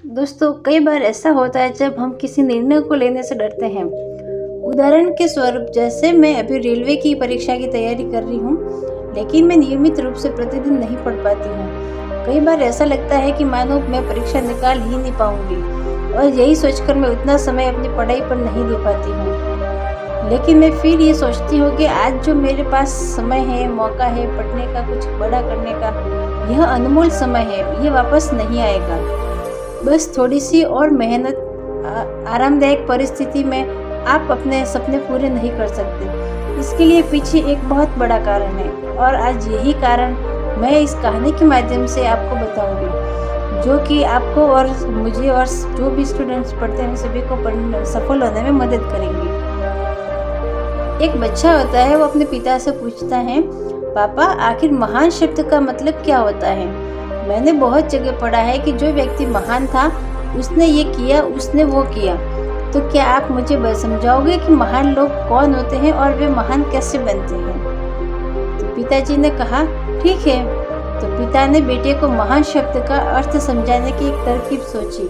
दोस्तों, कई बार ऐसा होता है जब हम किसी निर्णय को लेने से डरते हैं। उदाहरण के स्वरूप, जैसे मैं अभी रेलवे की परीक्षा की तैयारी कर रही हूँ, लेकिन मैं नियमित रूप से प्रतिदिन नहीं पढ़ पाती हूँ। कई बार ऐसा लगता है कि मानो मैं परीक्षा निकाल ही नहीं पाऊंगी, और यही सोचकर मैं उतना समय अपनी पढ़ाई पर नहीं दे पाती हूँ। लेकिन मैं फिर ये सोचती हूँ कि आज जो मेरे पास समय है, मौका है पढ़ने का, कुछ बड़ा करने का, यह अनमोल समय है, ये वापस नहीं आएगा। बस थोड़ी सी और मेहनत, आरामदायक परिस्थिति में आप अपने सपने पूरे नहीं कर सकते। इसके लिए पीछे एक बहुत बड़ा कारण है, और आज यही कारण मैं इस कहानी के माध्यम से आपको बताऊंगी, जो कि आपको और मुझे और जो भी स्टूडेंट्स पढ़ते हैं सभी को सफल होने में मदद करेंगी। एक बच्चा होता है, वो अपने पिता से पूछता है, पापा आखिर महान शब्द का मतलब क्या होता है? मैंने बहुत जगह पढ़ा है कि जो व्यक्ति महान था उसने ये किया, उसने वो किया। तो क्या आप मुझे समझाओगे कि महान लोग कौन होते हैं और वे महान कैसे बनते हैं? तो पिताजी ने कहा, ठीक है। तो पिता ने बेटे को महान शब्द का अर्थ समझाने की एक तरकीब सोची।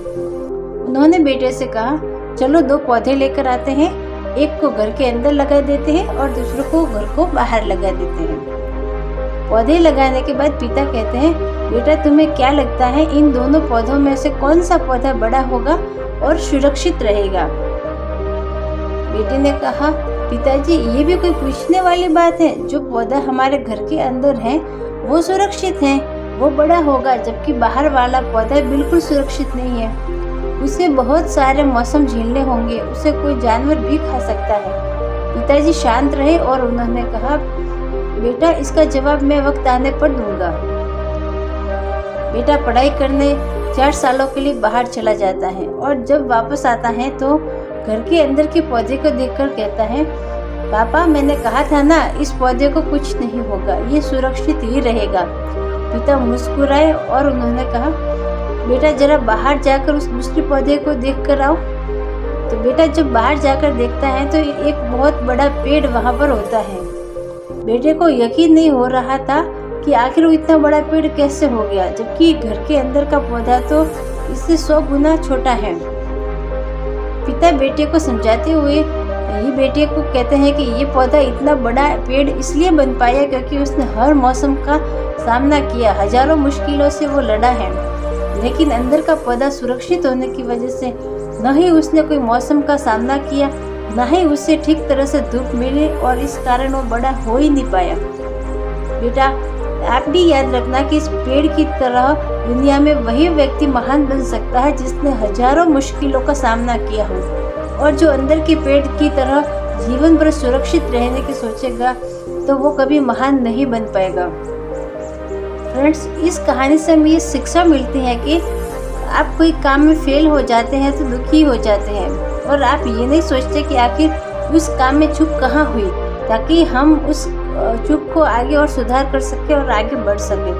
उन्होंने बेटे से कहा, चलो 2 पौधे लेकर आते हैं, एक को घर के अंदर लगा देते हैं और दूसरे को घर को बाहर लगा देते हैं। पौधे लगाने के बाद पिता कहते हैं, बेटा तुम्हें क्या लगता है इन दोनों पौधों में से कौन सा पौधा बड़ा होगा और सुरक्षित रहेगा? बेटे ने कहा, पिताजी ये भी कोई पूछने वाली बात है, जो पौधा हमारे घर के अंदर है वो सुरक्षित है, वो बड़ा होगा, जबकि बाहर वाला पौधा बिल्कुल सुरक्षित नहीं है। उसे बहुत सारे मौसम झेलने होंगे, उसे कोई जानवर भी खा सकता है। पिताजी शांत रहे और उन्होंने कहा, बेटा इसका जवाब मैं वक्त आने पर दूंगा। बेटा पढ़ाई करने 4 सालों के लिए बाहर चला जाता है, और जब वापस आता है तो घर के अंदर के पौधे को देखकर कहता है, पापा मैंने कहा था ना, इस पौधे को कुछ नहीं होगा, ये सुरक्षित ही रहेगा। पिता मुस्कुराए और उन्होंने कहा, बेटा जरा बाहर जाकर उस दूसरे पौधे को देख कर आओ। तो बेटा जब बाहर जाकर देखता है तो एक बहुत बड़ा पेड़ वहाँ पर होता है। बेटे को यकीन नहीं हो रहा था कि आखिर वो इतना बड़ा पेड़ कैसे हो गया, जबकि घर के अंदर का पौधा तो इससे 100 गुना छोटा है। पिता बेटे को समझाते हुए ये बेटे को कहते हैं कि ये पौधा इतना बड़ा पेड़ इसलिए बन पाया क्योंकि उसने हर मौसम का सामना किया, हजारों मुश्किलों से वो लड़ा है। लेकिन अंदर का पौधा सुरक्षित होने की वजह से न ही उसने कोई मौसम का सामना किया, न ही उसे ठीक तरह से धूप मिली, और इस कारण वो बड़ा हो ही नहीं पाया। बेटा आप भी याद रखना कि इस पेड़ की तरह दुनिया में वही व्यक्ति महान बन सकता है जिसने हजारों मुश्किलों का सामना किया हो, और जो अंदर के पेड़ की तरह जीवन भर सुरक्षित रहने की सोचेगा तो वो कभी महान नहीं बन पाएगा। फ्रेंड्स, इस कहानी से हमें ये शिक्षा मिलती है कि आप कोई काम में फेल हो जाते हैं तो दुखी हो जाते हैं, और आप ये नहीं सोचते कि आखिर उस काम में चूक कहाँ हुई, ताकि हम उस चूक को आगे और सुधार कर सके और आगे बढ़ सके।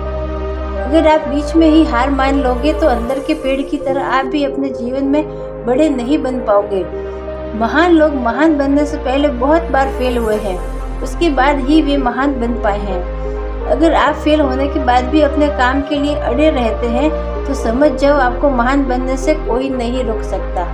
अगर आप बीच में ही हार मान लोगे तो अंदर के पेड़ की तरह आप भी अपने जीवन में बड़े नहीं बन पाओगे। महान लोग महान बनने से पहले बहुत बार फेल हुए हैं, उसके बाद ही वे महान बन पाए हैं। अगर आप फेल होने के बाद भी अपने काम के लिए अड़े रहते हैं तो समझ जाओ आपको महान बनने से कोई नहीं रोक सकता।